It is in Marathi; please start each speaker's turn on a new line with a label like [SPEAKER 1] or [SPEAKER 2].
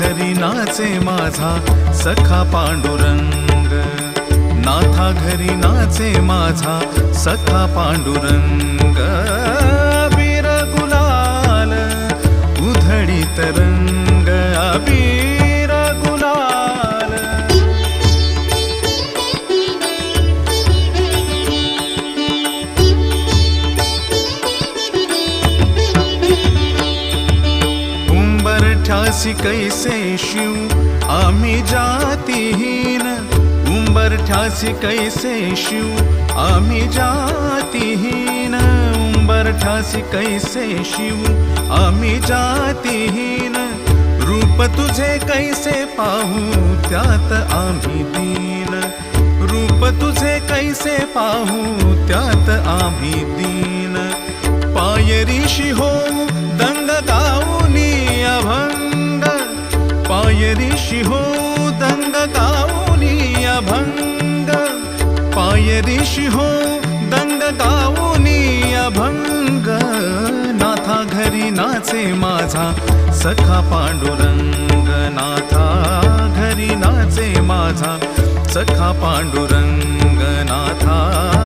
[SPEAKER 1] घरी नाचे माझा सखा पांडुरंग, नाथा घरी नाचे माझा सखा पांडुरंग. अबीर गुलाल उधळीत रंग, अबीर गुलाल. उंबरठ्यासी कैसे शिव आम्ही जातीहीन, उंबरठ्यासी कैसे शिव आम्ही जातीहीन, उंबरठ्यासी कैसे शिव आम्ही जातीहीन. रूप तुझे कैसे पाहू त्यात आम्ही दीन, रूप तुझे कैसे पाहू त्यात आम्ही दीन. पायरीशी होऊ दंग गाऊनी अभंग, पायरीशी होऊ दंग गाऊनी अभंग, पायरीशी होऊ दंग गाऊनी अभंग. नाथा घरी नाचे माझा सखा पांडुरंग, नाथा घरी नाचे माझा सखा पांडुरंग, नाथा